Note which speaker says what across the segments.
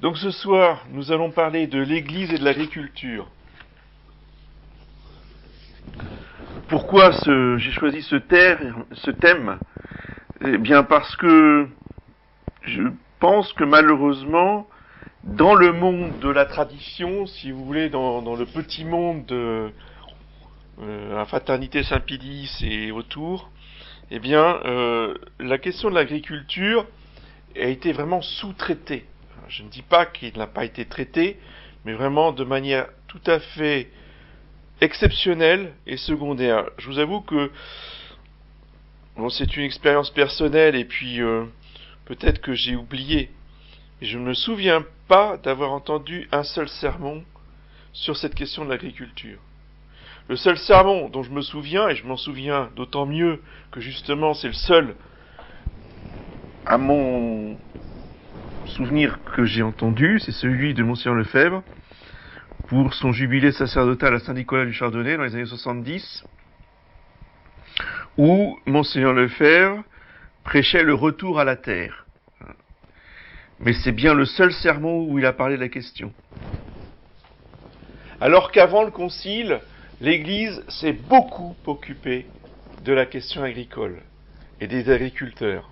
Speaker 1: Donc ce soir, nous allons parler de l'Église et de l'agriculture. Pourquoi j'ai choisi ce thème? Eh bien parce que je pense que malheureusement, dans le monde de la tradition, si vous voulez, dans le petit monde de la fraternité Saint-Pédis et autour, eh bien, la question de l'agriculture a été vraiment sous-traitée. Je ne dis pas qu'il n'a pas été traité, mais vraiment de manière tout à fait exceptionnelle et secondaire. Je vous avoue que c'est une expérience personnelle et puis peut-être que j'ai oublié. Mais je ne me souviens pas d'avoir entendu un seul sermon sur cette question de l'agriculture. Le seul sermon dont je me souviens, et je m'en souviens d'autant mieux que justement c'est le seul à mon souvenir que j'ai entendu, c'est celui de Monseigneur Lefebvre pour son jubilé sacerdotal à Saint-Nicolas du Chardonnay dans les années 70, où Monseigneur Lefebvre prêchait le retour à la terre. Mais c'est bien le seul sermon où il a parlé de la question. Alors qu'avant le Concile, l'Église s'est beaucoup occupée de la question agricole et des agriculteurs.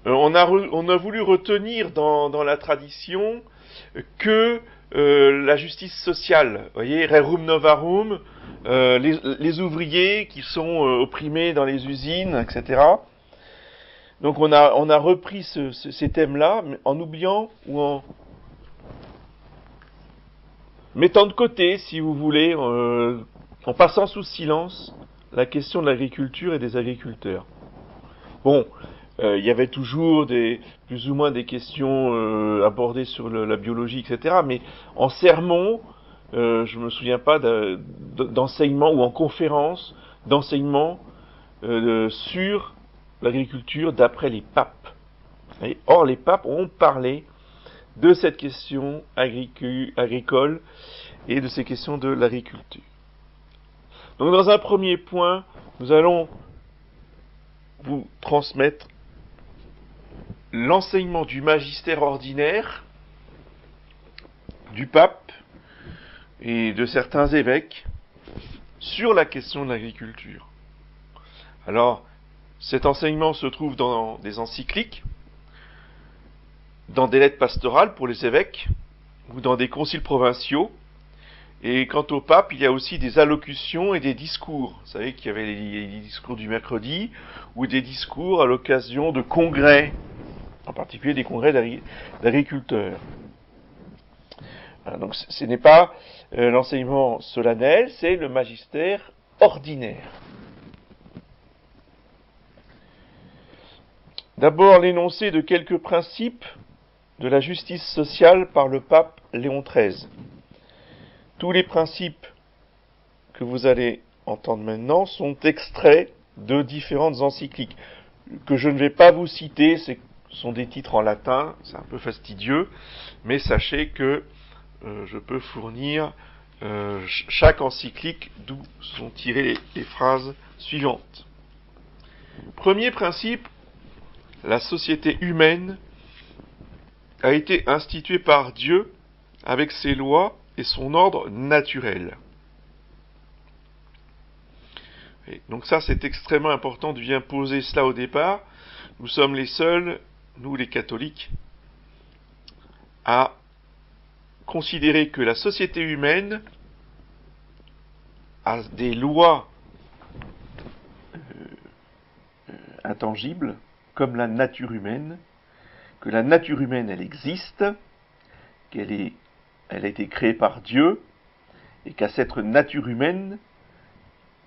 Speaker 1: On a voulu retenir dans la tradition que la justice sociale, vous voyez, rerum novarum, les ouvriers qui sont opprimés dans les usines, etc. Donc on a repris ces thèmes-là, en oubliant ou en mettant de côté, si vous voulez, en passant sous silence la question de l'agriculture et des agriculteurs. Bon, il y avait toujours plus ou moins des questions abordées sur la biologie, etc. Mais en sermon, je me souviens pas d'enseignement ou en conférence d'enseignement sur l'agriculture d'après les papes. Or, les papes ont parlé de cette question agricole et de ces questions de l'agriculture. Donc, dans un premier point, nous allons vous transmettre l'enseignement du magistère ordinaire du pape et de certains évêques sur la question de l'agriculture. Alors, cet enseignement se trouve dans des encycliques, dans des lettres pastorales pour les évêques, ou dans des conciles provinciaux. Et quant au pape, il y a aussi des allocutions et des discours. Vous savez qu'il y avait les discours du mercredi, ou des discours à l'occasion de congrès, en particulier des congrès d'agriculteurs. Donc ce n'est pas l'enseignement solennel, c'est le magistère ordinaire. D'abord l'énoncé de quelques principes de la justice sociale par le pape Léon XIII. Tous les principes que vous allez entendre maintenant sont extraits de différentes encycliques, que je ne vais pas vous citer, ce sont des titres en latin, c'est un peu fastidieux, mais sachez que je peux fournir chaque encyclique d'où sont tirées les phrases suivantes. Premier principe, la société humaine a été instituée par Dieu avec ses lois et son ordre naturel. Et donc ça, c'est extrêmement important de bien poser cela au départ. Nous sommes les seuls, nous les catholiques, à considérer que la société humaine a des lois intangibles, comme la nature humaine, que la nature humaine, elle existe, elle a été créée par Dieu, et qu'à cette nature humaine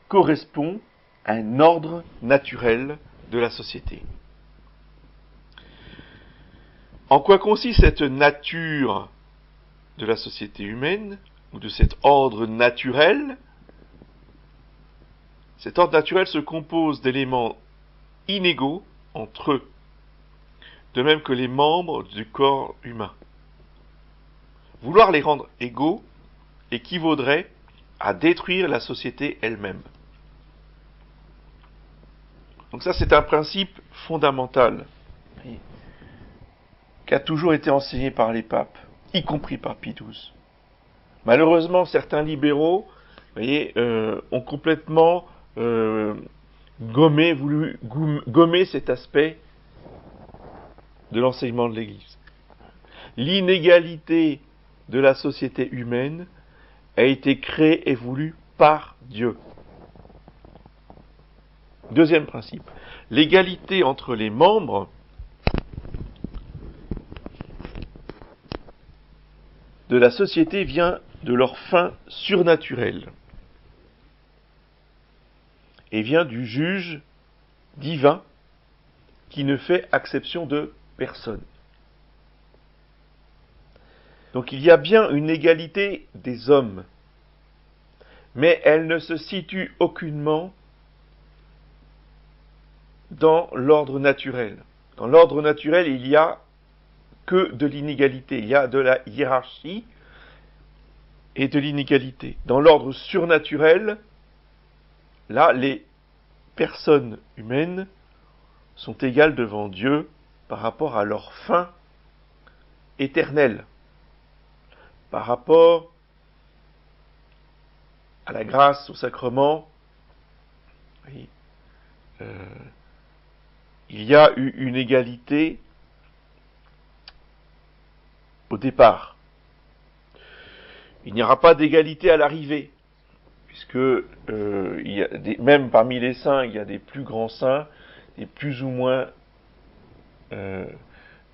Speaker 1: correspond un ordre naturel de la société. En quoi consiste cette nature de la société humaine, ou de cet ordre naturel? Cet ordre naturel se compose d'éléments inégaux entre eux, de même que les membres du corps humain. Vouloir les rendre égaux équivaudrait à détruire la société elle-même. Donc ça, c'est un principe fondamental. qui a toujours été enseigné par les papes, y compris par Pie XII. Malheureusement, certains libéraux, vous voyez, ont complètement voulu gommer cet aspect de l'enseignement de l'Église. L'inégalité de la société humaine a été créée et voulue par Dieu. Deuxième principe, l'égalité entre les membres de la société vient de leur fin surnaturelle et vient du juge divin qui ne fait exception de personne. Donc il y a bien une égalité des hommes, mais elle ne se situe aucunement dans l'ordre naturel. Dans l'ordre naturel, il n'y a que de l'inégalité, il y a de la hiérarchie et de l'inégalité. Dans l'ordre surnaturel, là, les personnes humaines sont égales devant Dieu par rapport à leur fin éternelle, par rapport à la grâce, au sacrement. Il y a eu une égalité au départ. Il n'y aura pas d'égalité à l'arrivée, puisque même parmi les saints, il y a des plus grands saints, des plus ou moins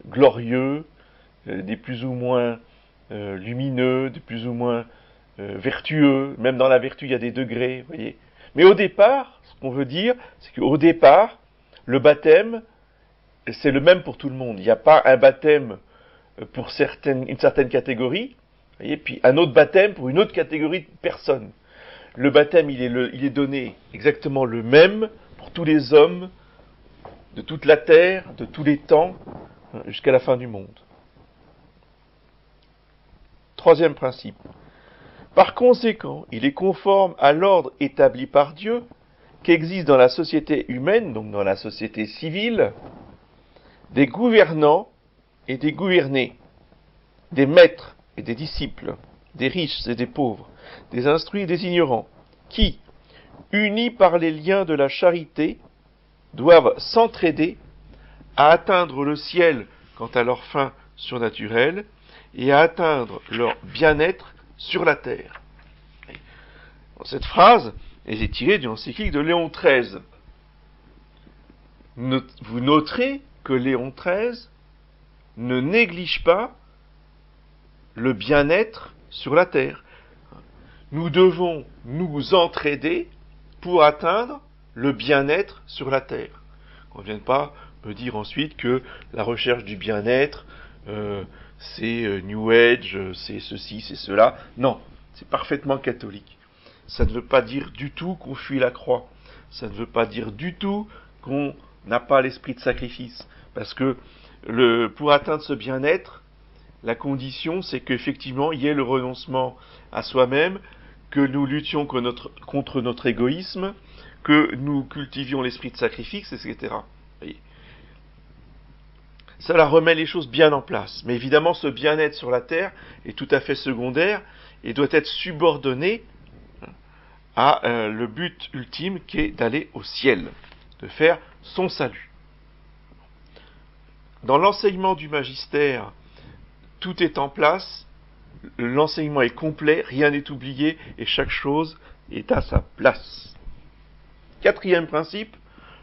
Speaker 1: glorieux, des plus ou moins lumineux, des plus ou moins vertueux. Même dans la vertu, il y a des degrés, vous voyez. Mais au départ, ce qu'on veut dire, c'est qu'au départ, le baptême, c'est le même pour tout le monde. Il n'y a pas un baptême pour une certaine catégorie, et puis un autre baptême pour une autre catégorie de personnes. Le baptême, il est donné exactement le même pour tous les hommes de toute la terre, de tous les temps, jusqu'à la fin du monde. Troisième principe. Par conséquent, il est conforme à l'ordre établi par Dieu qu'existe dans la société humaine, donc dans la société civile, des gouvernants et des gouvernés, des maîtres et des disciples, des riches et des pauvres, des instruits et des ignorants, qui, unis par les liens de la charité, doivent s'entraider à atteindre le ciel quant à leur fin surnaturelle et à atteindre leur bien-être sur la terre. Cette phrase est tirée d'une encyclique de Léon XIII. Vous noterez que Léon XIII ne néglige pas le bien-être sur la terre. Nous devons nous entraider pour atteindre le bien-être sur la terre. On ne vienne pas me dire ensuite que la recherche du bien-être, c'est New Age, c'est ceci, c'est cela. Non, c'est parfaitement catholique. Ça ne veut pas dire du tout qu'on fuit la croix. Ça ne veut pas dire du tout qu'on n'a pas l'esprit de sacrifice. Parce que pour atteindre ce bien-être, la condition, c'est qu'effectivement, il y ait le renoncement à soi-même, que nous luttions contre notre égoïsme, que nous cultivions l'esprit de sacrifice, etc. Voyez. Cela remet les choses bien en place. Mais évidemment, ce bien-être sur la terre est tout à fait secondaire et doit être subordonné à le but ultime qui est d'aller au ciel, de faire son salut. Dans l'enseignement du magistère, tout est en place, l'enseignement est complet, rien n'est oublié et chaque chose est à sa place. Quatrième principe,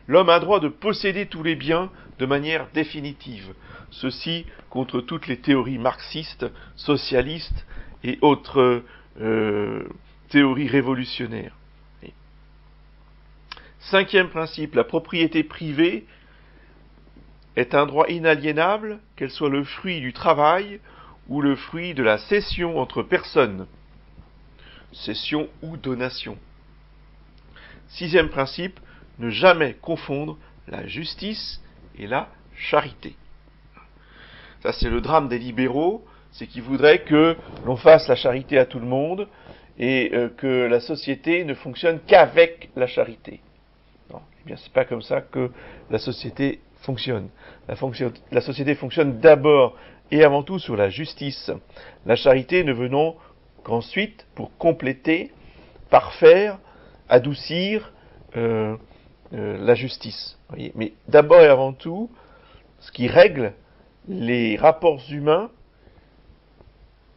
Speaker 1: l'homme a droit de posséder tous les biens de manière définitive. Ceci contre toutes les théories marxistes, socialistes et autres théories révolutionnaires. Cinquième principe, la propriété privée est un droit inaliénable, qu'elle soit le fruit du travail ou le fruit de la cession entre personnes, cession ou donation. Sixième principe, ne jamais confondre la justice et la charité. Ça, c'est le drame des libéraux, c'est qu'ils voudraient que l'on fasse la charité à tout le monde et que la société ne fonctionne qu'avec la charité. Non, eh bien, c'est pas comme ça que la société fonctionne. La société fonctionne d'abord et avant tout sur la justice. La charité ne venant qu'ensuite pour compléter, parfaire, adoucir la justice. Voyez. Mais d'abord et avant tout, ce qui règle les rapports humains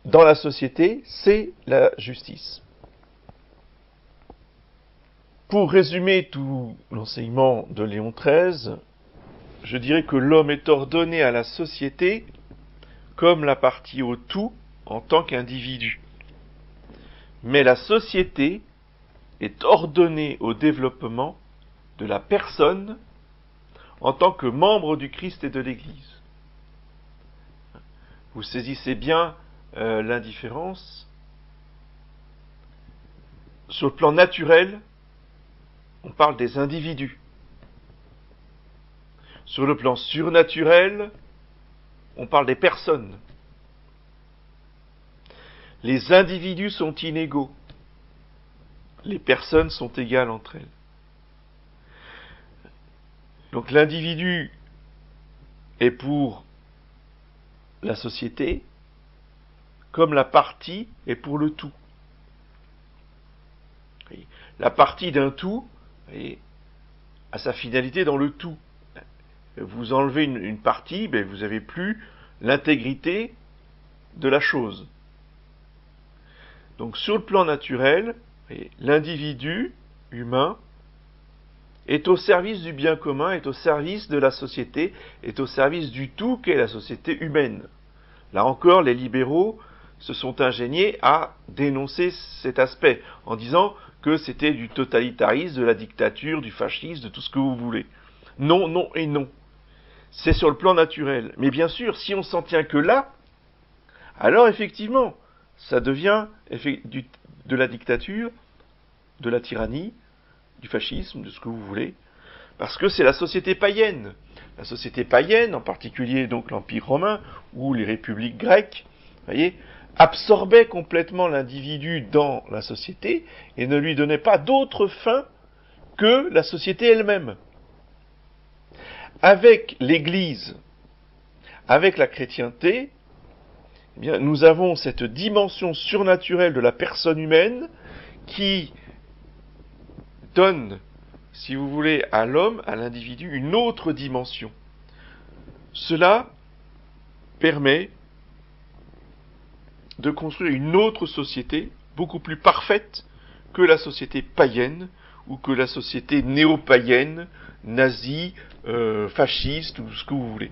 Speaker 1: dans la société, c'est la justice. Pour résumer tout l'enseignement de Léon XIII, je dirais que l'homme est ordonné à la société comme la partie au tout en tant qu'individu. Mais la société est ordonnée au développement de la personne en tant que membre du Christ et de l'Église. Vous saisissez bien l'indifférence. Sur le plan naturel, on parle des individus. Sur le plan surnaturel, on parle des personnes. Les individus sont inégaux. Les personnes sont égales entre elles. Donc l'individu est pour la société comme la partie est pour le tout. La partie d'un tout a sa finalité dans le tout. Vous enlevez une partie, vous n'avez plus l'intégrité de la chose. Donc sur le plan naturel, l'individu humain est au service du bien commun, est au service de la société, est au service du tout qu'est la société humaine. Là encore, les libéraux se sont ingéniés à dénoncer cet aspect, en disant que c'était du totalitarisme, de la dictature, du fascisme, de tout ce que vous voulez. Non, non et non. C'est sur le plan naturel. Mais bien sûr, si on s'en tient que là, alors effectivement, ça devient de la dictature, de la tyrannie, du fascisme, de ce que vous voulez, parce que c'est la société païenne. La société païenne, en particulier donc l'Empire romain ou les républiques grecques, voyez, absorbait complètement l'individu dans la société et ne lui donnait pas d'autre fin que la société elle-même. Avec l'Église, avec la chrétienté, eh bien, nous avons cette dimension surnaturelle de la personne humaine qui donne, si vous voulez, à l'homme, à l'individu, une autre dimension. Cela permet de construire une autre société, beaucoup plus parfaite que la société païenne, ou que la société néo-païenne, nazie, fasciste, ou ce que vous voulez.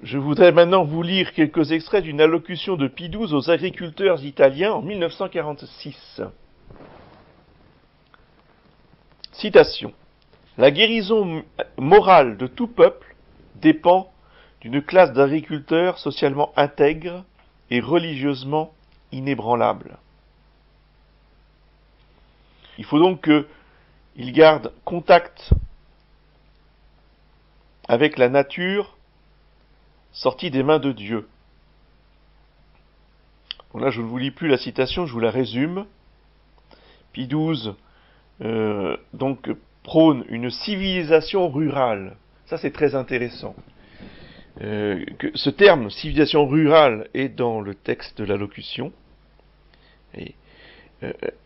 Speaker 1: Je voudrais maintenant vous lire quelques extraits d'une allocution de Pie XII aux agriculteurs italiens en 1946. Citation. La guérison morale de tout peuple dépend d'une classe d'agriculteurs socialement intègre et religieusement inébranlable. Il faut donc qu'ils gardent contact avec la nature sortie des mains de Dieu. Bon, là, je ne vous lis plus la citation, je vous la résume. Pie XII donc prône une civilisation rurale. Ça, c'est très intéressant. Ce terme, civilisation rurale, est dans le texte de l'allocution et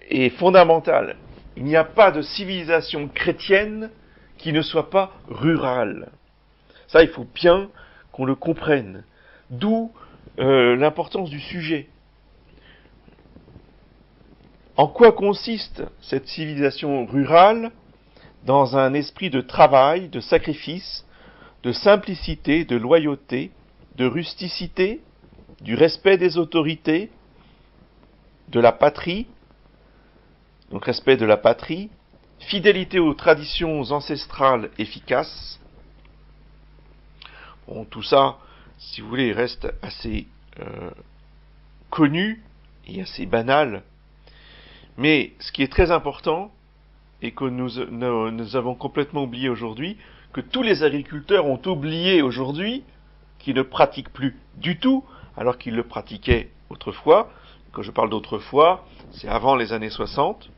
Speaker 1: est fondamental. Il n'y a pas de civilisation chrétienne qui ne soit pas rurale. Ça, il faut bien qu'on le comprenne. D'où l'importance du sujet. En quoi consiste cette civilisation rurale? Dans un esprit de travail, de sacrifice, de simplicité, de loyauté, de rusticité, du respect des autorités, de la patrie, donc respect de la patrie, fidélité aux traditions ancestrales efficaces. Bon, tout ça, si vous voulez, reste assez connu et assez banal. Mais ce qui est très important, et que nous avons complètement oublié aujourd'hui, que tous les agriculteurs ont oublié aujourd'hui, qui ne pratiquent plus du tout, alors qu'ils le pratiquaient autrefois. Quand je parle d'autrefois, c'est avant les années 60.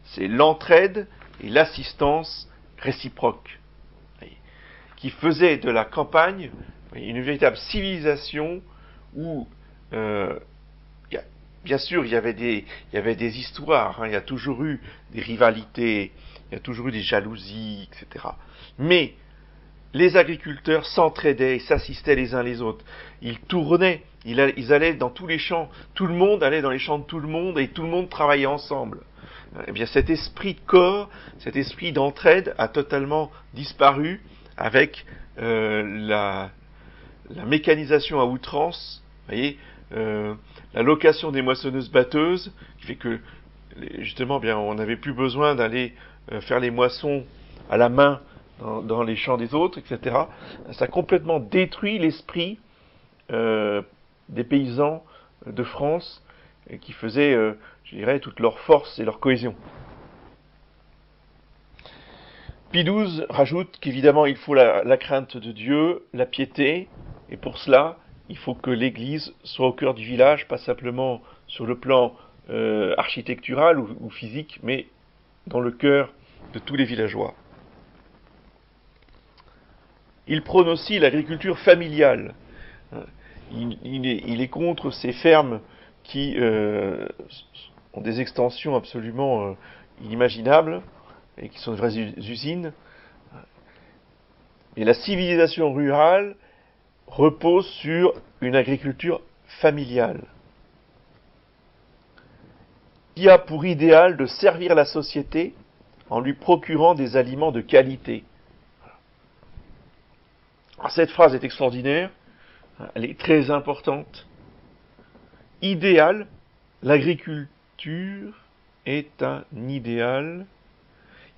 Speaker 1: C'est l'entraide, et l'assistance réciproque, qui faisait de la campagne une véritable civilisation où, bien sûr, il y avait des histoires, il y a toujours eu des rivalités, il y a toujours eu des jalousies, etc. Mais les agriculteurs s'entraidaient et s'assistaient les uns les autres. Ils tournaient, ils allaient dans tous les champs, tout le monde allait dans les champs de tout le monde et tout le monde travaillait ensemble. Eh bien, cet esprit de corps, cet esprit d'entraide a totalement disparu avec la mécanisation à outrance, vous voyez, la location des moissonneuses-batteuses, qui fait que, justement, bien, on n'avait plus besoin d'aller faire les moissons à la main dans les champs des autres, etc. Ça a complètement détruit l'esprit des paysans de France qui faisaient, je dirais, toute leur force et leur cohésion. Pie XII rajoute qu'évidemment il faut la crainte de Dieu, la piété, et pour cela, il faut que l'Église soit au cœur du village, pas simplement sur le plan architectural ou physique, mais dans le cœur de tous les villageois. Il prône aussi l'agriculture familiale. Il est contre ces fermes qui ont des extensions absolument inimaginables et qui sont de vraies usines. Et la civilisation rurale repose sur une agriculture familiale qui a pour idéal de servir la société en lui procurant des aliments de qualité. Alors, cette phrase est extraordinaire, elle est très importante. Idéal, l'agriculture est un idéal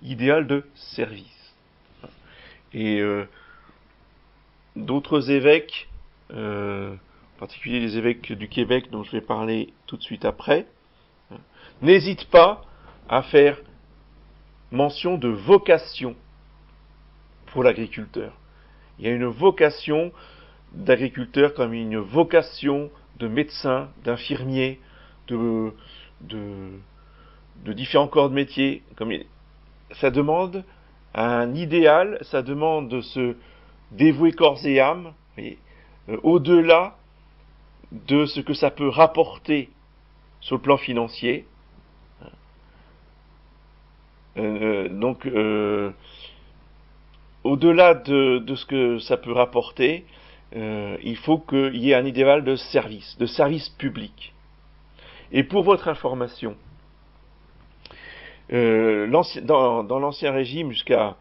Speaker 1: de service. Et d'autres évêques, en particulier les évêques du Québec dont je vais parler tout de suite après, n'hésitent pas à faire mention de vocation pour l'agriculteur. Il y a une vocation d'agriculteur comme une vocation de médecin, d'infirmier, de différents corps de métier. Ça demande un idéal, ça demande de se dévouer corps et âme, au-delà de ce que ça peut rapporter sur le plan financier. Au-delà de ce que ça peut rapporter, il faut qu'il y ait un idéal de service public. Et pour votre information, dans l'Ancien Régime, jusqu'à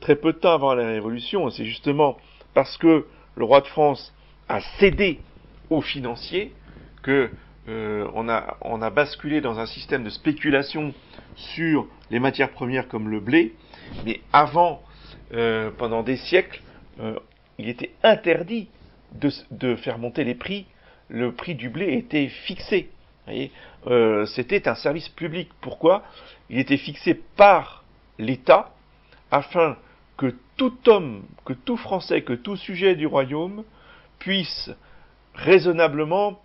Speaker 1: très peu de temps avant la Révolution, c'est justement parce que le roi de France a cédé aux financiers que on a basculé dans un système de spéculation sur les matières premières comme le blé, mais avant, pendant des siècles, il était interdit de faire monter les prix. Le prix du blé était fixé. Vous voyez, c'était un service public. Pourquoi ? Il était fixé par l'État afin que tout homme, que tout Français, que tout sujet du royaume puisse raisonnablement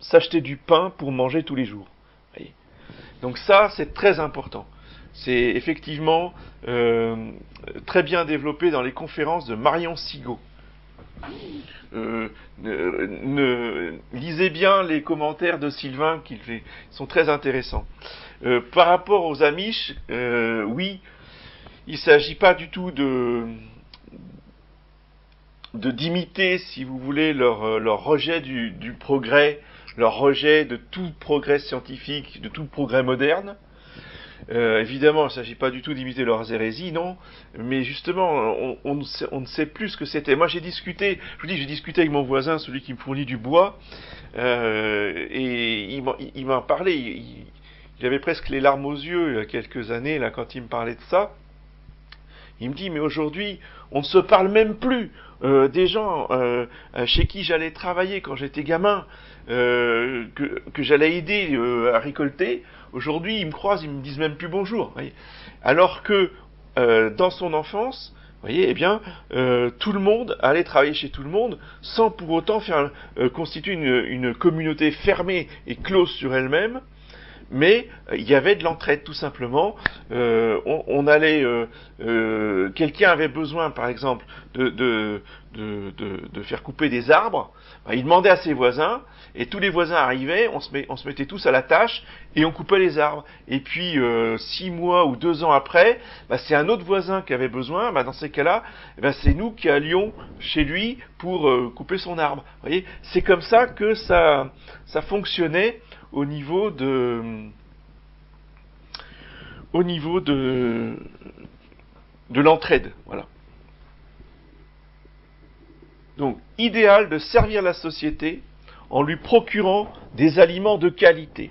Speaker 1: s'acheter du pain pour manger tous les jours. Vous voyez. Donc ça, c'est très important. C'est effectivement très bien développé dans les conférences de Marion Sigaud. Lisez bien les commentaires de Sylvain, qui sont très intéressants. Par rapport aux Amish, oui, il ne s'agit pas du tout d'imiter, si vous voulez, leur rejet du progrès, leur rejet de tout progrès scientifique, de tout progrès moderne. Évidemment, il ne s'agit pas du tout d'imiter leurs hérésies, non, mais justement, on ne sait plus ce que c'était. Moi, j'ai discuté avec mon voisin, celui qui me fournit du bois, et il m'en parlait, il avait presque les larmes aux yeux il y a quelques années, là, quand il me parlait de ça. Il me dit, mais aujourd'hui, on ne se parle même plus des gens chez qui j'allais travailler quand j'étais gamin, que j'allais aider à récolter. Aujourd'hui, ils me croisent, ils me disent même plus bonjour. Voyez. Alors que dans son enfance, voyez, eh bien, tout le monde allait travailler chez tout le monde, sans pour autant constituer une communauté fermée et close sur elle-même, mais il y avait de l'entraide tout simplement. On allait, quelqu'un avait besoin, par exemple, de faire couper des arbres. Il demandait à ses voisins, et tous les voisins arrivaient, on se mettait tous à la tâche et on coupait les arbres. Et puis 6 mois ou 2 ans après, c'est un autre voisin qui avait besoin. Dans ces cas-là, c'est nous qui allions chez lui pour couper son arbre. Vous voyez, c'est comme ça que ça fonctionnait au niveau de l'entraide. Voilà. Donc, idéal de servir la société en lui procurant des aliments de qualité.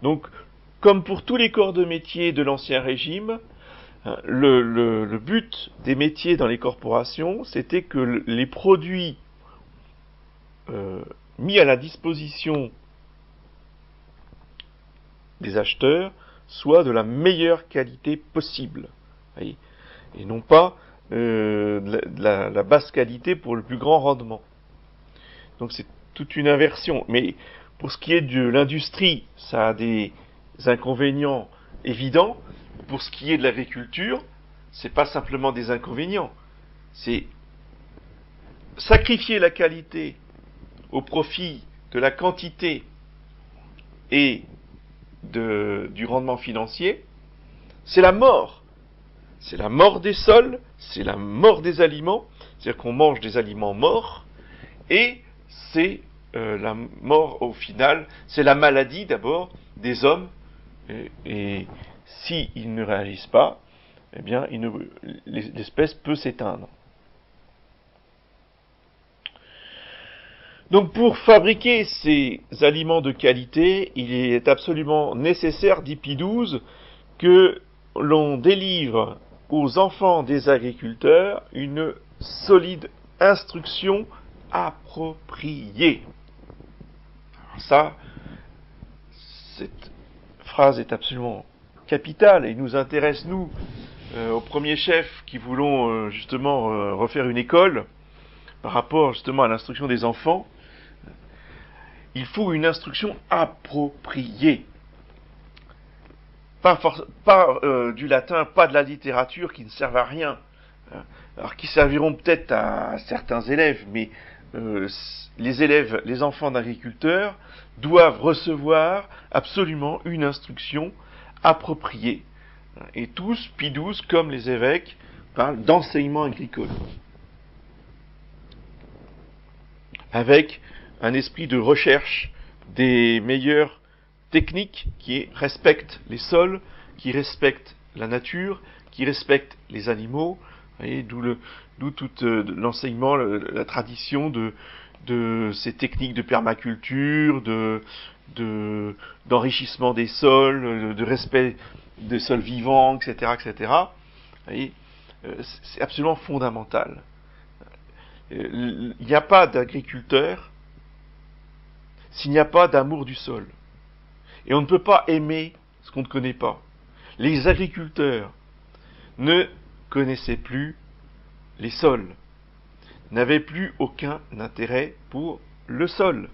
Speaker 1: Donc, comme pour tous les corps de métier de l'Ancien Régime, le but des métiers dans les corporations, c'était que les produits mis à la disposition des acheteurs soient de la meilleure qualité possible. Voyez, et non pas la basse qualité pour le plus grand rendement. Donc c'est toute une inversion. Mais pour ce qui est de l'industrie, ça a des inconvénients évidents. Pour ce qui est de l'agriculture, c'est pas simplement des inconvénients. C'est sacrifier la qualité au profit de la quantité et du rendement financier. C'est la mort. C'est la mort des sols, c'est la mort des aliments, c'est-à-dire qu'on mange des aliments morts, et c'est la mort au final, c'est la maladie d'abord des hommes, et s'ils ne réagissent pas, eh bien l'espèce peut s'éteindre. Donc pour fabriquer ces aliments de qualité, il est absolument nécessaire, dit Pie XII, que l'on délivre aux enfants des agriculteurs une solide instruction appropriée. Alors ça, cette phrase est absolument capitale et nous intéresse, nous, au premier chef qui voulons justement refaire une école par rapport justement à l'instruction des enfants. Il faut une instruction appropriée. Pas du latin, pas de la littérature qui ne servent à rien. Alors qui serviront peut-être à certains élèves, mais les élèves, les enfants d'agriculteurs, doivent recevoir absolument une instruction appropriée. Et tous, Pie XII, comme les évêques, parlent d'enseignement agricole. Avec un esprit de recherche des meilleures techniques qui respectent les sols, qui respectent la nature, qui respectent les animaux, d'où tout l'enseignement, la tradition de ces techniques de permaculture, d'enrichissement des sols, de respect des sols vivants, etc., etc. C'est absolument fondamental. Il n'y a pas d'agriculteur s'il n'y a pas d'amour du sol. Et on ne peut pas aimer ce qu'on ne connaît pas. Les agriculteurs ne connaissaient plus les sols, n'avaient plus aucun intérêt pour le sol.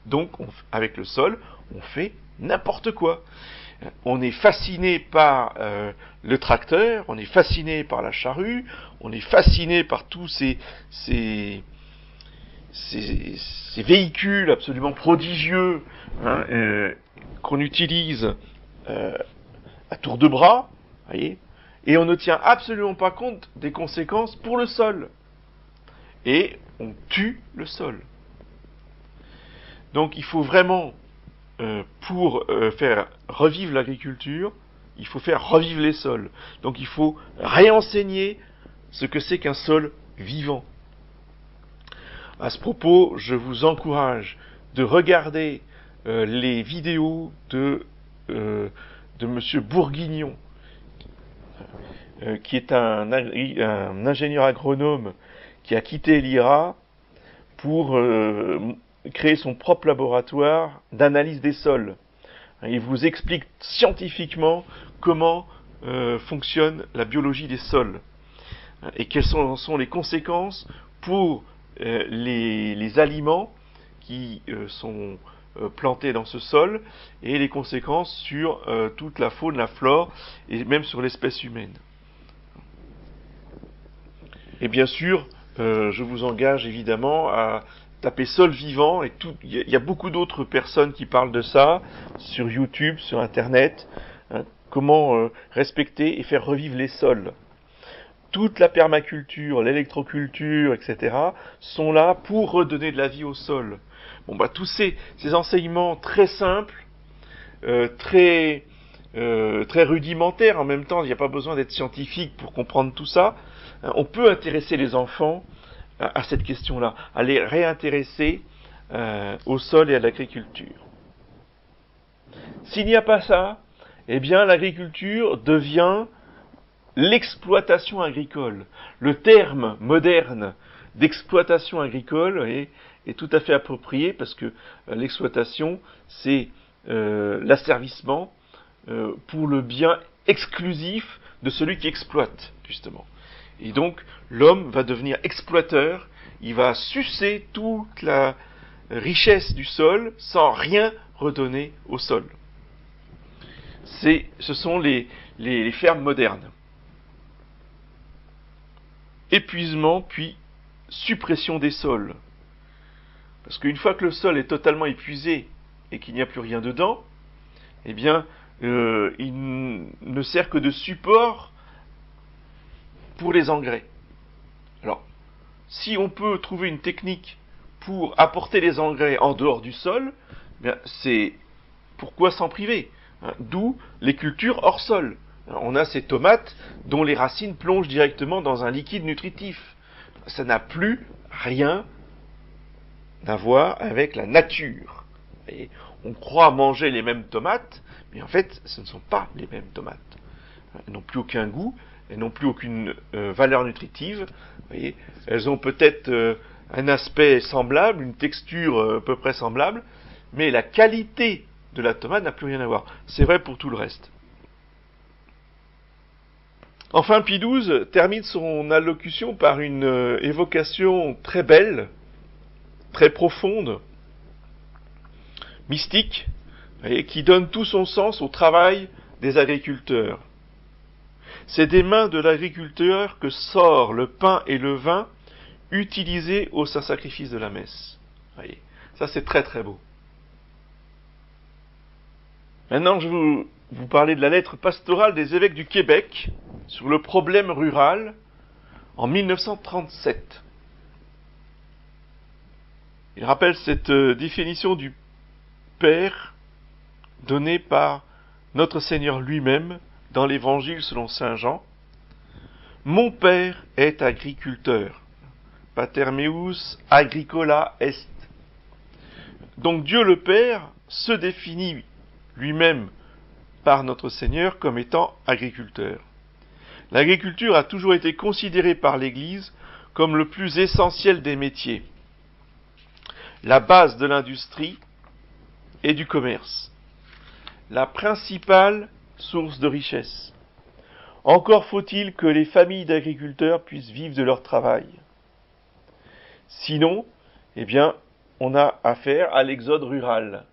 Speaker 1: Donc, avec le sol, on fait n'importe quoi. On est fasciné par le tracteur, on est fasciné par la charrue, on est fasciné par tous ces véhicules absolument prodigieux qu'on utilise à tour de bras, voyez, et on ne tient absolument pas compte des conséquences pour le sol. Et on tue le sol. Donc il faut vraiment, pour faire revivre l'agriculture, il faut faire revivre les sols. Donc il faut réenseigner ce que c'est qu'un sol vivant. À ce propos, je vous encourage de regarder les vidéos de Monsieur Bourguignon, qui est un ingénieur agronome qui a quitté l'IRA pour créer son propre laboratoire d'analyse des sols. Il vous explique scientifiquement comment fonctionne la biologie des sols et quelles sont les conséquences pour les aliments qui sont plantés dans ce sol, et les conséquences sur toute la faune, la flore, et même sur l'espèce humaine. Et bien sûr, je vous engage évidemment à taper sol vivant, et il y a beaucoup d'autres personnes qui parlent de ça, sur YouTube, sur Internet, hein, comment respecter et faire revivre les sols. Toute la permaculture, l'électroculture, etc., sont là pour redonner de la vie au sol. Bon, tous ces enseignements très simples, très rudimentaires en même temps, il n'y a pas besoin d'être scientifique pour comprendre tout ça. On peut intéresser les enfants à cette question-là, à les réintéresser au sol et à l'agriculture. S'il n'y a pas ça, eh bien l'agriculture devient l'exploitation agricole. Le terme moderne d'exploitation agricole est tout à fait approprié parce que l'exploitation, c'est l'asservissement pour le bien exclusif de celui qui exploite, justement. Et donc, l'homme va devenir exploiteur, il va sucer toute la richesse du sol sans rien redonner au sol. Ce sont les fermes modernes. Épuisement, puis suppression des sols. Parce qu'une fois que le sol est totalement épuisé et qu'il n'y a plus rien dedans, eh bien, il ne sert que de support pour les engrais. Alors, si on peut trouver une technique pour apporter les engrais en dehors du sol, eh bien, c'est pourquoi s'en priver, hein, d'où les cultures hors sol. On a ces tomates dont les racines plongent directement dans un liquide nutritif. Ça n'a plus rien à voir avec la nature. Et on croit manger les mêmes tomates, mais en fait, ce ne sont pas les mêmes tomates. Elles n'ont plus aucun goût, elles n'ont plus aucune valeur nutritive. Vous voyez, elles ont peut-être un aspect semblable, une texture à peu près semblable, mais la qualité de la tomate n'a plus rien à voir. C'est vrai pour tout le reste. Enfin, Pie XII termine son allocution par une évocation très belle, très profonde, mystique, et qui donne tout son sens au travail des agriculteurs. C'est des mains de l'agriculteur que sort le pain et le vin utilisés au saint-sacrifice de la messe. Voyez, ça c'est très très beau. Maintenant, je vais vous parler de la lettre pastorale des évêques du Québec sur le problème rural en 1937. Il rappelle cette définition du Père donnée par notre Seigneur lui-même dans l'Évangile selon saint Jean. Mon Père est agriculteur. Pater meus agricola est. Donc Dieu le Père se définit lui-même par notre Seigneur comme étant agriculteur. L'agriculture a toujours été considérée par l'Église comme le plus essentiel des métiers, la base de l'industrie et du commerce, la principale source de richesse. Encore faut-il que les familles d'agriculteurs puissent vivre de leur travail. Sinon, eh bien, on a affaire à l'exode rural.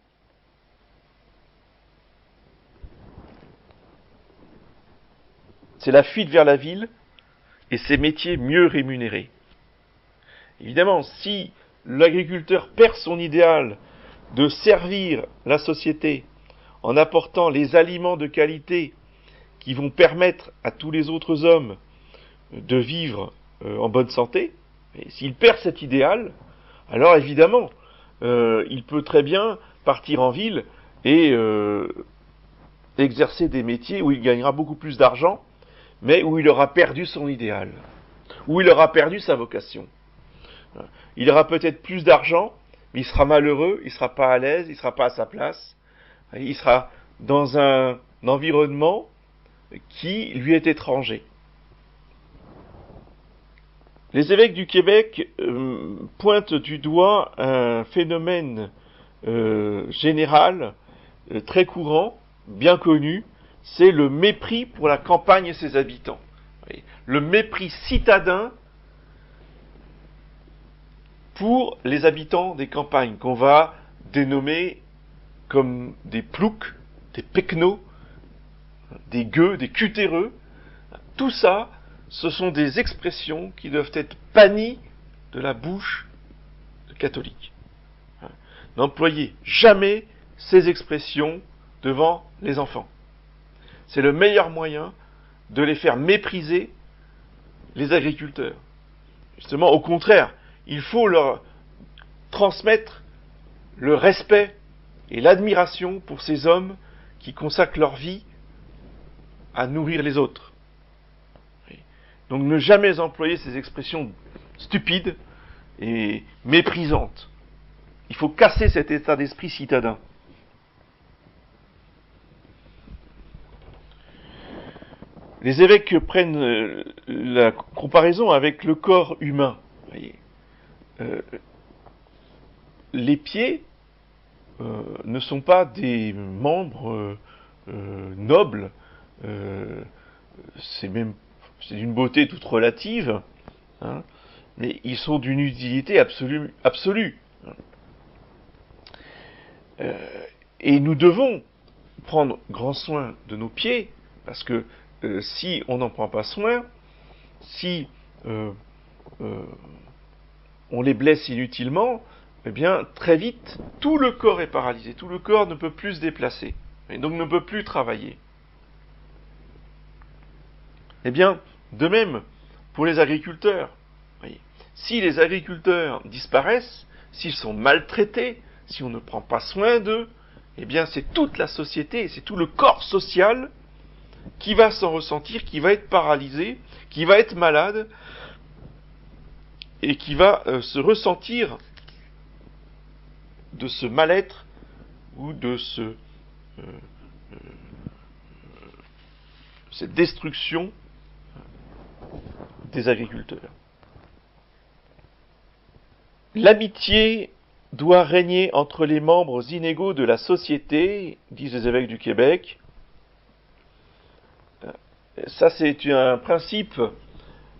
Speaker 1: C'est la fuite vers la ville et ses métiers mieux rémunérés. Évidemment, si l'agriculteur perd son idéal de servir la société en apportant les aliments de qualité qui vont permettre à tous les autres hommes de vivre en bonne santé, et s'il perd cet idéal, alors évidemment, il peut très bien partir en ville et exercer des métiers où il gagnera beaucoup plus d'argent, mais où il aura perdu son idéal, où il aura perdu sa vocation. Il aura peut-être plus d'argent, mais il sera malheureux, il ne sera pas à l'aise, il ne sera pas à sa place, il sera dans un environnement qui lui est étranger. Les évêques du Québec pointent du doigt un phénomène général, très courant, bien connu, c'est le mépris pour la campagne et ses habitants. Le mépris citadin pour les habitants des campagnes, qu'on va dénommer comme des ploucs, des pecnos, des gueux, des cutéreux. Tout ça, ce sont des expressions qui doivent être bannies de la bouche de catholiques. N'employez jamais ces expressions devant les enfants. C'est le meilleur moyen de les faire mépriser les agriculteurs. Justement, au contraire, il faut leur transmettre le respect et l'admiration pour ces hommes qui consacrent leur vie à nourrir les autres. Donc ne jamais employer ces expressions stupides et méprisantes. Il faut casser cet état d'esprit citadin. Les évêques prennent la comparaison avec le corps humain. Voyez. Les pieds ne sont pas des membres nobles, c'est d'une beauté toute relative, hein, mais ils sont d'une utilité absolue. Et nous devons prendre grand soin de nos pieds, parce que si on n'en prend pas soin, si on les blesse inutilement, eh bien, très vite, tout le corps est paralysé, tout le corps ne peut plus se déplacer, et donc ne peut plus travailler. Eh bien, de même, pour les agriculteurs, voyez, si les agriculteurs disparaissent, s'ils sont maltraités, si on ne prend pas soin d'eux, eh bien, c'est toute la société, c'est tout le corps social qui va s'en ressentir, qui va être paralysé, qui va être malade, et qui va se ressentir de ce mal-être ou de cette destruction des agriculteurs. L'amitié doit régner entre les membres inégaux de la société, disent les évêques du Québec. Ça, c'est un principe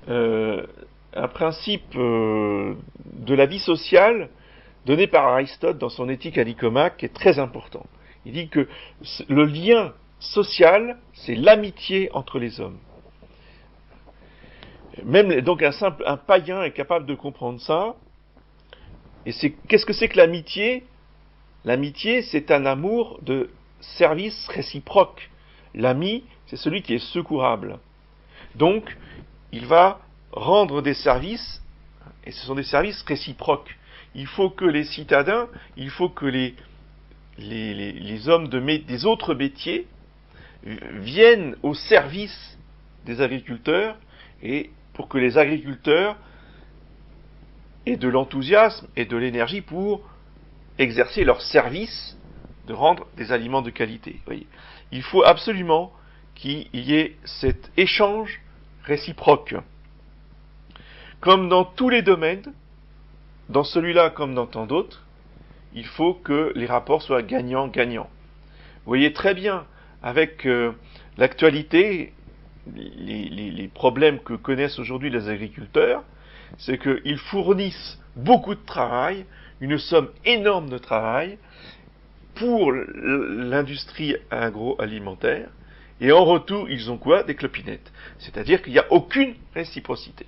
Speaker 1: de la vie sociale donné par Aristote dans son Éthique à Nicomaque, qui est très important. Il dit que le lien social, c'est l'amitié entre les hommes. Même donc un païen est capable de comprendre ça. Et qu'est-ce que c'est que l'amitié ? L'amitié, c'est un amour de service réciproque. L'ami, c'est celui qui est secourable. Donc, il va rendre des services, et ce sont des services réciproques. Il faut que les citadins, il faut que les hommes des autres métiers viennent au service des agriculteurs, et pour que les agriculteurs aient de l'enthousiasme et de l'énergie pour exercer leur service de rendre des aliments de qualité. Vous voyez. Il faut absolument qu'il y ait cet échange réciproque. Comme dans tous les domaines, dans celui-là comme dans tant d'autres, il faut que les rapports soient gagnant-gagnant. Vous voyez très bien, avec l'actualité, les problèmes que connaissent aujourd'hui les agriculteurs, c'est qu'ils fournissent beaucoup de travail, une somme énorme de travail, pour l'industrie agroalimentaire, et en retour, ils ont quoi ? Des clopinettes. C'est-à-dire qu'il n'y a aucune réciprocité.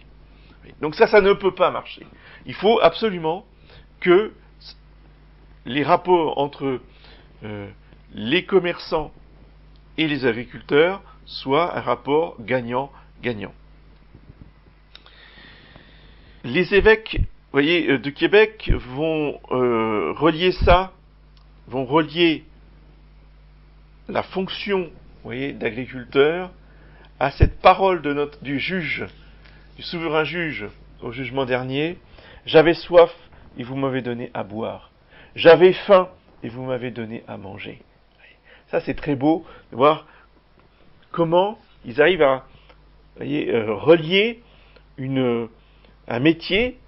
Speaker 1: Donc ça ne peut pas marcher. Il faut absolument que les rapports entre les commerçants et les agriculteurs soient un rapport gagnant-gagnant. Les évêques, vous voyez, de Québec vont relier ça, vont relier la fonction, vous voyez, d'agriculteur à cette parole du juge, du souverain juge au jugement dernier. J'avais soif et vous m'avez donné à boire. J'avais faim et vous m'avez donné à manger. Ça, c'est très beau de voir comment ils arrivent à relier un métier,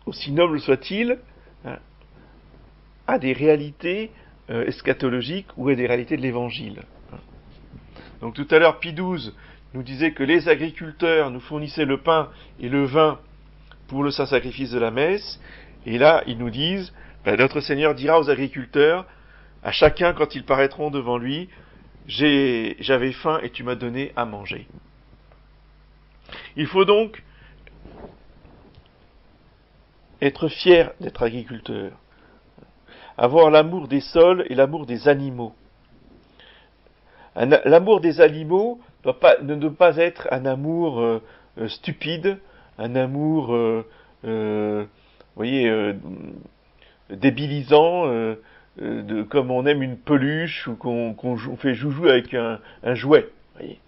Speaker 1: aussi noble soit-il, à des réalités eschatologiques ou à des réalités de l'Évangile. Donc tout à l'heure, Pie XII nous disait que les agriculteurs nous fournissaient le pain et le vin pour le saint sacrifice de la messe, et là, ils nous disent, notre Seigneur dira aux agriculteurs, à chacun quand ils paraîtront devant lui, j'avais faim et tu m'as donné à manger. Il faut donc être fier d'être agriculteur, avoir l'amour des sols et l'amour des animaux. L'amour des animaux ne doit pas être un amour stupide, un amour, débilisant, comme on aime une peluche ou qu'on fait joujou avec un jouet. Voyez.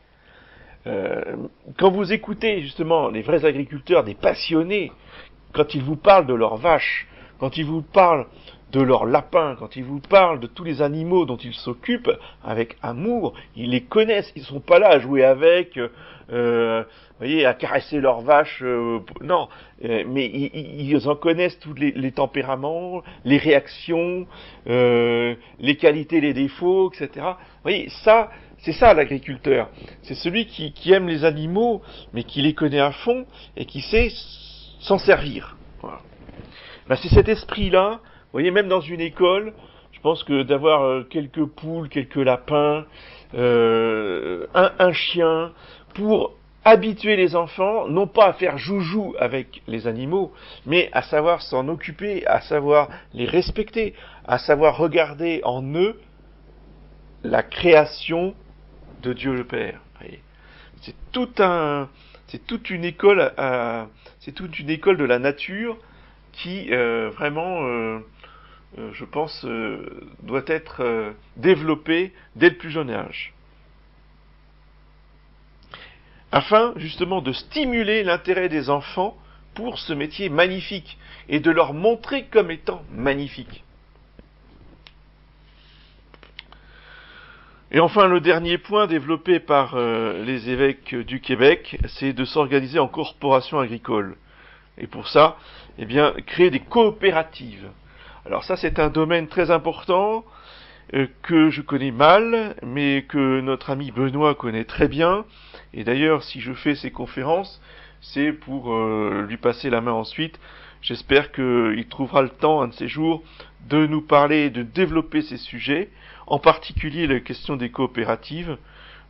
Speaker 1: Quand vous écoutez justement les vrais agriculteurs, des passionnés, quand ils vous parlent de leurs vaches, quand ils vous parlent de leurs lapins, quand ils vous parlent de tous les animaux dont ils s'occupent avec amour, ils les connaissent, ils ne sont pas là à jouer avec, à caresser leurs vaches, non, mais ils en connaissent tous les tempéraments, les réactions, les qualités, les défauts, etc. Vous voyez, ça, c'est ça l'agriculteur. C'est celui qui aime les animaux, mais qui les connaît à fond et qui sait s'en servir. Voilà. Ben, c'est cet esprit-là. Vous voyez, même dans une école, je pense que d'avoir quelques poules, quelques lapins, un chien, pour habituer les enfants, non pas à faire joujou avec les animaux, mais à savoir s'en occuper, à savoir les respecter, à savoir regarder en eux la création de Dieu le Père. Voyez. C'est toute une école, c'est toute une école de la nature qui vraiment, je pense, doit être développée dès le plus jeune âge, afin justement de stimuler l'intérêt des enfants pour ce métier magnifique et de leur montrer comme étant magnifique. Et enfin, le dernier point développé par les évêques du Québec, c'est de s'organiser en corporation agricole. Et pour ça, eh bien, créer des coopératives. Alors ça, c'est un domaine très important que je connais mal, mais que notre ami Benoît connaît très bien. Et d'ailleurs, si je fais ces conférences, c'est pour lui passer la main ensuite. J'espère qu'il trouvera le temps, un de ces jours, de nous parler, de développer ces sujets, en particulier la question des coopératives.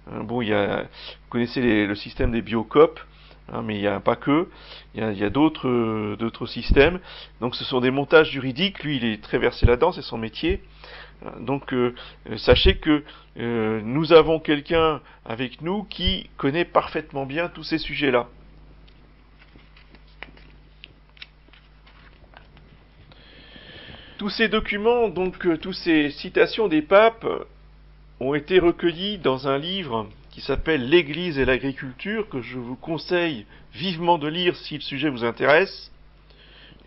Speaker 1: Bon, vous connaissez le système des biocoop, mais il n'y a pas que, il y a d'autres systèmes. Donc ce sont des montages juridiques, lui il est très versé là-dedans, c'est son métier. Donc sachez que nous avons quelqu'un avec nous qui connaît parfaitement bien tous ces sujets-là. Tous ces documents, donc toutes ces citations des papes, ont été recueillis dans un livre qui s'appelle L'Église et l'agriculture, que je vous conseille vivement de lire si le sujet vous intéresse,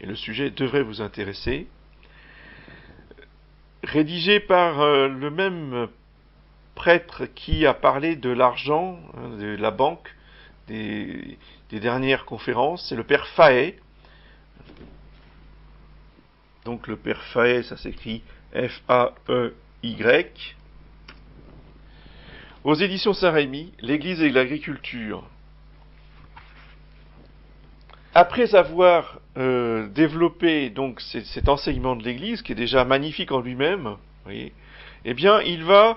Speaker 1: et le sujet devrait vous intéresser, rédigé par le même prêtre qui a parlé de l'argent, de la banque, des dernières conférences, c'est le père Fahey. Donc le père Fahey, ça s'écrit F-A-E-Y. Aux éditions Saint-Rémy, l'Église et l'agriculture. Après avoir développé donc cet enseignement de l'Église, qui est déjà magnifique en lui-même, voyez, eh bien, il va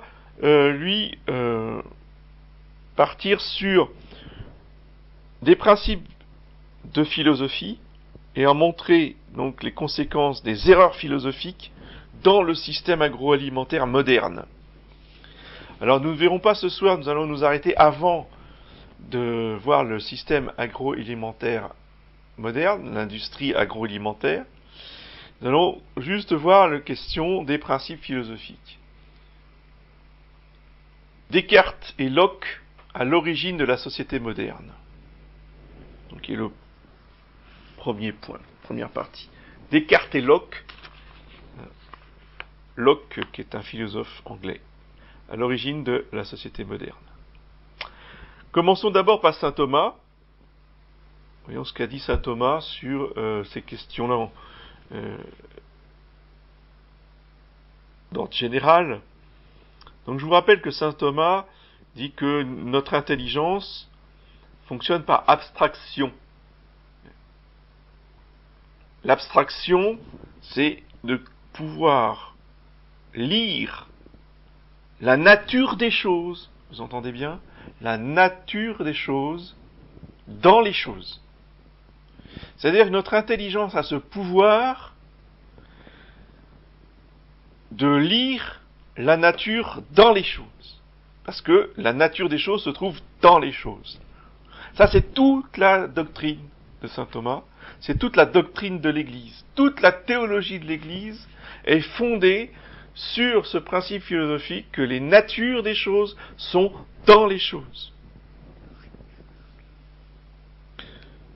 Speaker 1: partir sur des principes de philosophie et en montrer donc les conséquences des erreurs philosophiques dans le système agroalimentaire moderne. Alors nous ne verrons pas ce soir, nous allons nous arrêter avant de voir le système agroalimentaire moderne, l'industrie agroalimentaire. Nous allons juste voir la question des principes philosophiques. Descartes et Locke à l'origine de la société moderne. Donc qui est le premier point, première partie. Descartes et Locke, Locke qui est un philosophe anglais, à l'origine de la société moderne. Commençons d'abord par saint Thomas. Voyons ce qu'a dit saint Thomas sur ces questions-là d'ordre général. Donc je vous rappelle que saint Thomas dit que notre intelligence fonctionne par abstraction. L'abstraction, c'est de pouvoir lire la nature des choses, vous entendez bien? La nature des choses dans les choses. C'est-à-dire que notre intelligence a ce pouvoir de lire la nature dans les choses. Parce que la nature des choses se trouve dans les choses. Ça, c'est toute la doctrine de saint Thomas, c'est toute la doctrine de l'Église. Toute la théologie de l'Église est fondée sur ce principe philosophique que les natures des choses sont dans les choses.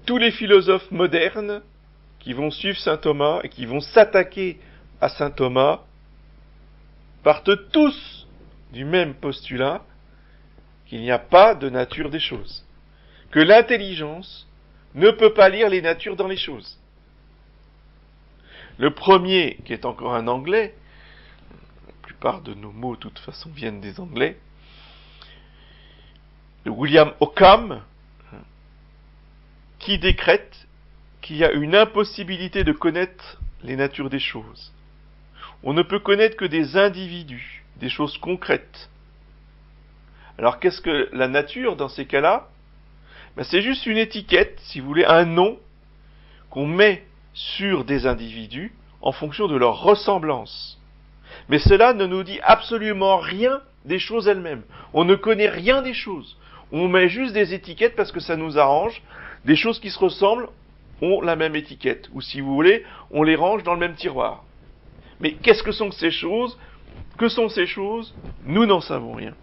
Speaker 1: Tous les philosophes modernes qui vont suivre saint Thomas et qui vont s'attaquer à saint Thomas partent tous du même postulat qu'il n'y a pas de nature des choses, que l'intelligence ne peut pas lire les natures dans les choses. Le premier, qui est encore un anglais, la plupart de nos mots de toute façon viennent des anglais, le William Ockham, qui décrète qu'il y a une impossibilité de connaître les natures des choses. On ne peut connaître que des individus, des choses concrètes. Alors qu'est-ce que la nature dans ces cas-là? C'est juste une étiquette, si vous voulez, un nom qu'on met sur des individus en fonction de leur ressemblance. Mais cela ne nous dit absolument rien des choses elles-mêmes. On ne connaît rien des choses. On met juste des étiquettes parce que ça nous arrange. Des choses qui se ressemblent ont la même étiquette. Ou si vous voulez, on les range dans le même tiroir. Mais qu'est-ce que sont ces choses? Que sont ces choses? Nous n'en savons rien.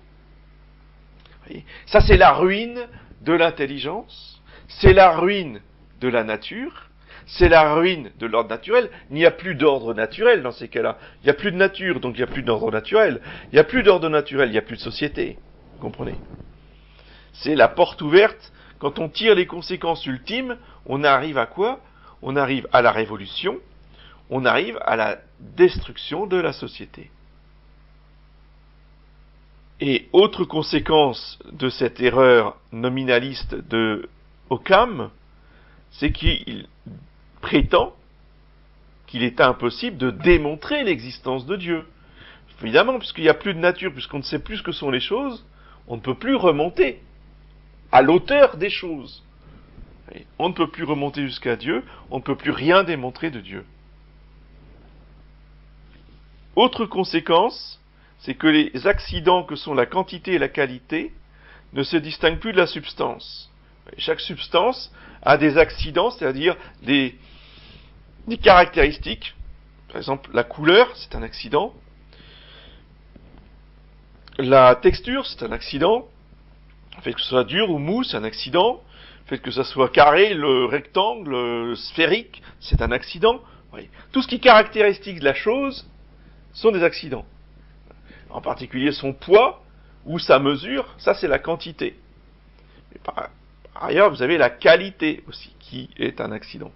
Speaker 1: Ça, c'est la ruine de l'intelligence, c'est la ruine de la nature, c'est la ruine de l'ordre naturel. Il n'y a plus d'ordre naturel dans ces cas-là. Il n'y a plus de nature, donc il n'y a plus d'ordre naturel. Il n'y a plus d'ordre naturel, il n'y a plus de société. Vous comprenez? C'est la porte ouverte. Quand on tire les conséquences ultimes, on arrive à quoi? On arrive à la révolution, on arrive à la destruction de la société. Et autre conséquence de cette erreur nominaliste de Ockham, c'est qu'il prétend qu'il est impossible de démontrer l'existence de Dieu. Évidemment, puisqu'il n'y a plus de nature, puisqu'on ne sait plus ce que sont les choses, on ne peut plus remonter à l'auteur des choses. On ne peut plus remonter jusqu'à Dieu, on ne peut plus rien démontrer de Dieu. Autre conséquence, c'est que les accidents que sont la quantité et la qualité ne se distinguent plus de la substance. Chaque substance a des accidents, c'est-à-dire des caractéristiques. Par exemple, la couleur, c'est un accident. La texture, c'est un accident. Le fait que ce soit dur ou mou, c'est un accident. Le fait que ça soit carré, le rectangle, le sphérique, c'est un accident. Oui. Tout ce qui caractérise la chose sont des accidents. En particulier son poids ou sa mesure, ça c'est la quantité. Et par ailleurs, vous avez la qualité aussi, qui est un accident.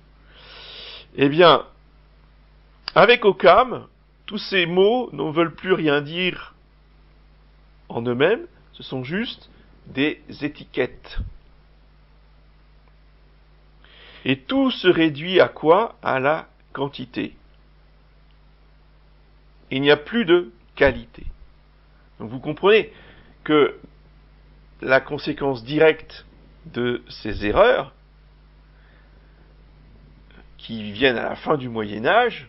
Speaker 1: Eh bien, avec Ockham, tous ces mots ne veulent plus rien dire en eux-mêmes, ce sont juste des étiquettes. Et tout se réduit à quoi? À la quantité. Il n'y a plus de qualité. Donc vous comprenez que la conséquence directe de ces erreurs, qui viennent à la fin du Moyen-Âge,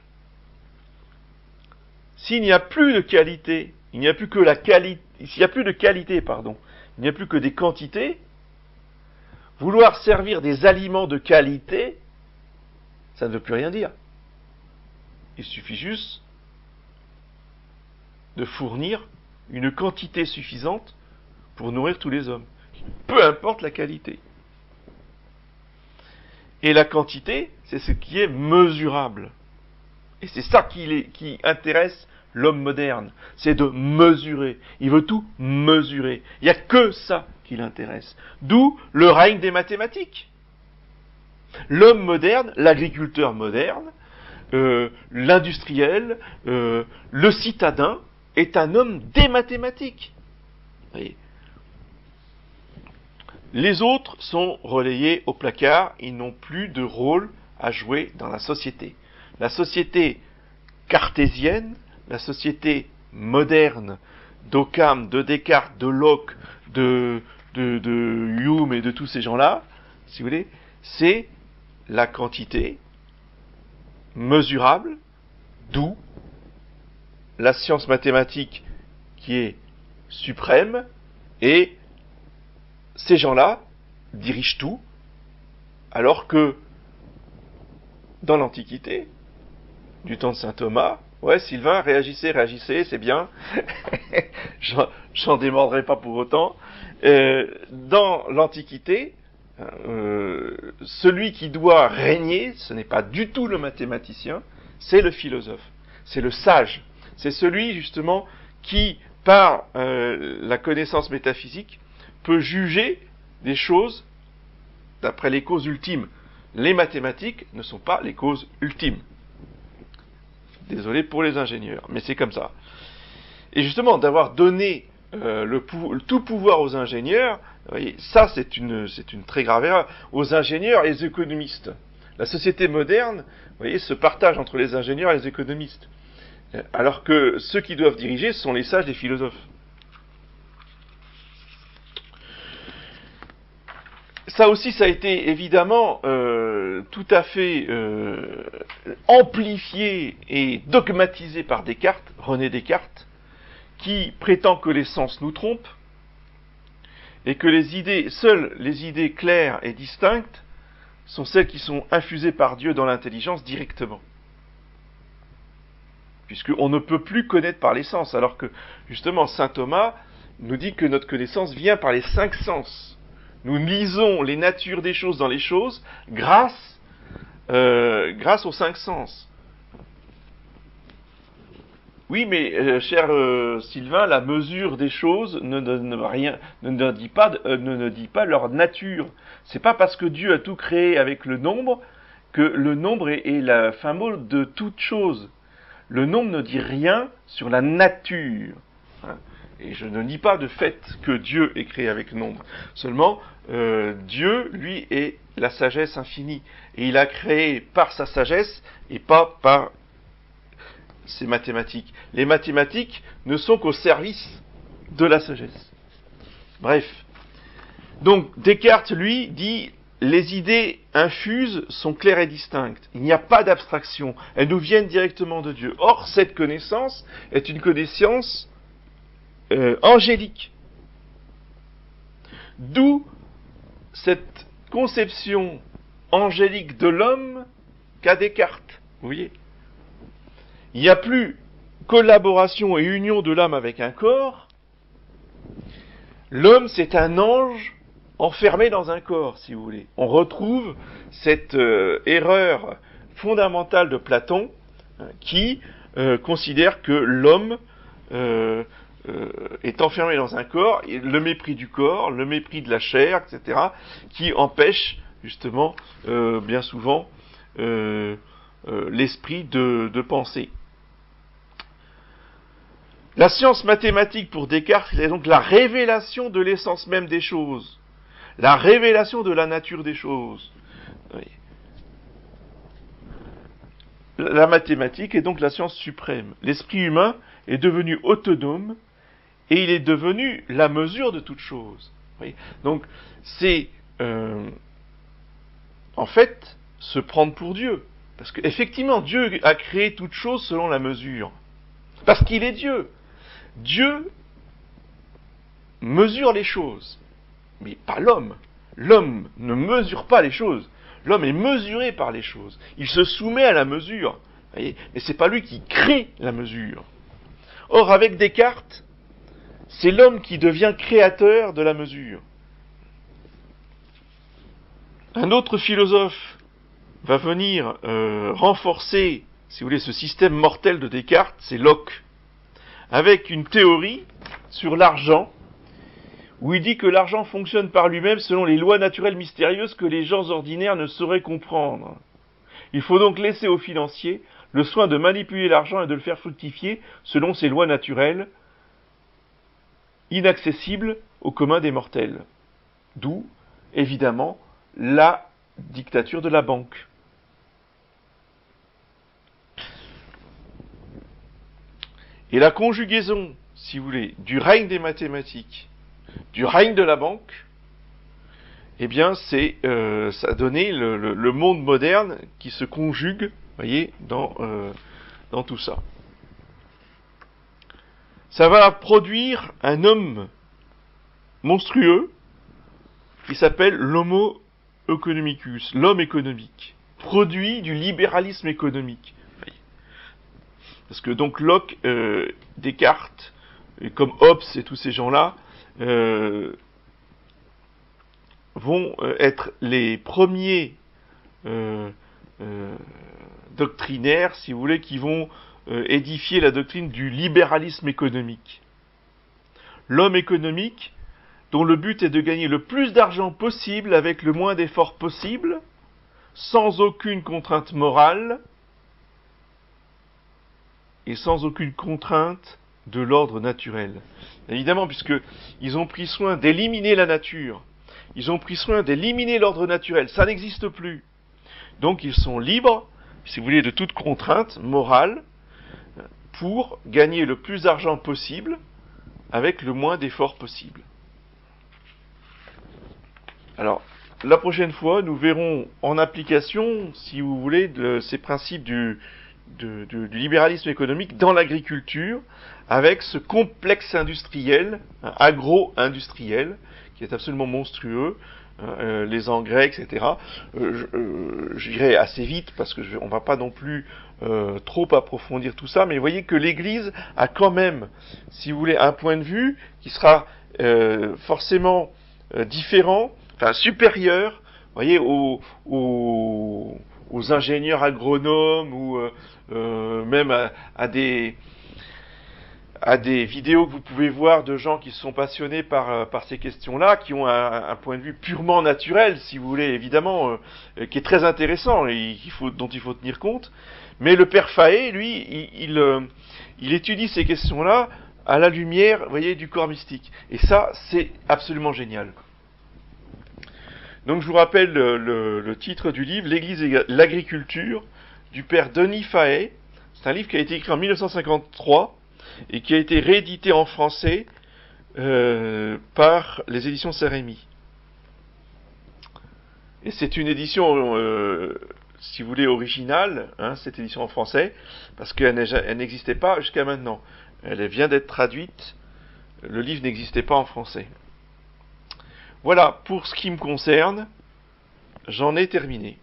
Speaker 1: s'il n'y a plus de qualité, il n'y a plus que la qualité, s'il n'y a plus de qualité, il n'y a plus que des quantités, vouloir servir des aliments de qualité, ça ne veut plus rien dire. Il suffit juste de fournir une quantité suffisante pour nourrir tous les hommes, peu importe la qualité. Et la quantité, c'est ce qui est mesurable. Et c'est ça qui intéresse l'homme moderne, c'est de mesurer. Il veut tout mesurer. Il n'y a que ça qui l'intéresse. D'où le règne des mathématiques. L'homme moderne, l'agriculteur moderne, l'industriel, le citadin, est un homme des mathématiques. Voyez. Les autres sont relayés au placard, ils n'ont plus de rôle à jouer dans la société. La société cartésienne, la société moderne d'Occam, de Descartes, de Locke, de Hume et de tous ces gens-là, si vous voulez, c'est la quantité mesurable, d'où la science mathématique qui est suprême, et ces gens-là dirigent tout, alors que dans l'Antiquité, du temps de saint Thomas, ouais, Sylvain, réagissez, c'est bien, j'en démordrai pas pour autant, dans l'Antiquité, celui qui doit régner, ce n'est pas du tout le mathématicien, c'est le philosophe, c'est le sage, c'est celui justement qui, par la connaissance métaphysique, peut juger des choses d'après les causes ultimes. Les mathématiques ne sont pas les causes ultimes. Désolé pour les ingénieurs, mais c'est comme ça. Et justement, d'avoir donné tout pouvoir aux ingénieurs, vous voyez, ça c'est une très grave erreur, aux ingénieurs et aux économistes. La société moderne, vous voyez, se partage entre les ingénieurs et les économistes. Alors que ceux qui doivent diriger sont les sages, les philosophes. Ça aussi, ça a été évidemment tout à fait amplifié et dogmatisé par Descartes, René Descartes, qui prétend que les sens nous trompent et que seules les idées claires et distinctes sont celles qui sont infusées par Dieu dans l'intelligence directement. Puisqu'on ne peut plus connaître par les sens, alors que justement saint Thomas nous dit que notre connaissance vient par les 5 sens. Nous lisons les natures des choses dans les choses grâce aux 5 sens. Oui, mais cher Sylvain, la mesure des choses ne dit pas leur nature. C'est pas parce que Dieu a tout créé avec le nombre que le nombre est la fin mot de toute chose. Le nombre ne dit rien sur la nature. Et je ne nie pas de fait que Dieu est créé avec nombre. Seulement, Dieu, lui, est la sagesse infinie. Et il a créé par sa sagesse et pas par ses mathématiques. Les mathématiques ne sont qu'au service de la sagesse. Bref. Donc, Descartes, lui, dit les idées infuses sont claires et distinctes. Il n'y a pas d'abstraction. Elles nous viennent directement de Dieu. Or, cette connaissance est une connaissance angélique. D'où cette conception angélique de l'homme qu'a Descartes. Vous voyez ? Il n'y a plus collaboration et union de l'âme avec un corps. L'homme, c'est un ange enfermé dans un corps, si vous voulez. On retrouve cette erreur fondamentale de Platon qui considère que l'homme est enfermé dans un corps, et le mépris du corps, le mépris de la chair, etc., qui empêche justement bien souvent l'esprit de penser. La science mathématique pour Descartes, c'est donc la révélation de l'essence même des choses, la révélation de la nature des choses. Oui. La mathématique est donc la science suprême. L'esprit humain est devenu autonome et il est devenu la mesure de toute chose. Oui. Donc, c'est en fait se prendre pour Dieu. Parce qu'effectivement, Dieu a créé toute chose selon la mesure. Parce qu'il est Dieu. Dieu mesure les choses, mais pas l'homme. L'homme ne mesure pas les choses. L'homme est mesuré par les choses. Il se soumet à la mesure. Voyez, mais c'est pas lui qui crée la mesure. Or, avec Descartes, c'est l'homme qui devient créateur de la mesure. Un autre philosophe va venir renforcer, si vous voulez, ce système mortel de Descartes, c'est Locke, avec une théorie sur l'argent, où il dit que l'argent fonctionne par lui-même selon les lois naturelles mystérieuses que les gens ordinaires ne sauraient comprendre. Il faut donc laisser aux financiers le soin de manipuler l'argent et de le faire fructifier selon ces lois naturelles, inaccessibles au commun des mortels. D'où, évidemment, la dictature de la banque. Et la conjugaison, si vous voulez, du règne des mathématiques, du règne de la banque, eh bien, ça a donné le monde moderne qui se conjugue, voyez, dans tout ça. Ça va produire un homme monstrueux qui s'appelle l'Homo economicus, l'homme économique, produit du libéralisme économique. Parce que donc Locke, Descartes, comme Hobbes et tous ces gens-là, vont être les premiers doctrinaires, si vous voulez, qui vont édifier la doctrine du libéralisme économique. L'homme économique, dont le but est de gagner le plus d'argent possible avec le moins d'efforts possible, sans aucune contrainte morale et sans aucune contrainte de l'ordre naturel. Évidemment, puisqu'ils ont pris soin d'éliminer la nature, ils ont pris soin d'éliminer l'ordre naturel, ça n'existe plus. Donc ils sont libres, si vous voulez, de toute contrainte morale pour gagner le plus d'argent possible avec le moins d'efforts possible. Alors, la prochaine fois, nous verrons en application, si vous voulez, ces principes du libéralisme économique dans l'agriculture, avec ce complexe industriel, agro-industriel, qui est absolument monstrueux, les engrais, etc. J'irai assez vite, parce que on ne va pas non plus trop approfondir tout ça, mais vous voyez que l'Église a quand même, si vous voulez, un point de vue qui sera forcément différent, enfin supérieur, vous voyez, aux ingénieurs agronomes ou même à des vidéos que vous pouvez voir de gens qui sont passionnés par ces questions-là, qui ont un point de vue purement naturel, si vous voulez, évidemment, qui est très intéressant et dont il faut tenir compte. Mais le père Fahey, lui, il étudie ces questions-là à la lumière, vous voyez, du corps mystique. Et ça, c'est absolument génial. Donc je vous rappelle le titre du livre, L'Église et l'agriculture, du père Denis Fahey. C'est un livre qui a été écrit en 1953 et qui a été réédité en français par les éditions Saint-Rémy. Et c'est une édition, si vous voulez, originale, cette édition en français, parce qu'elle n'existait pas jusqu'à maintenant. Elle vient d'être traduite, le livre n'existait pas en français. Voilà, pour ce qui me concerne, j'en ai terminé.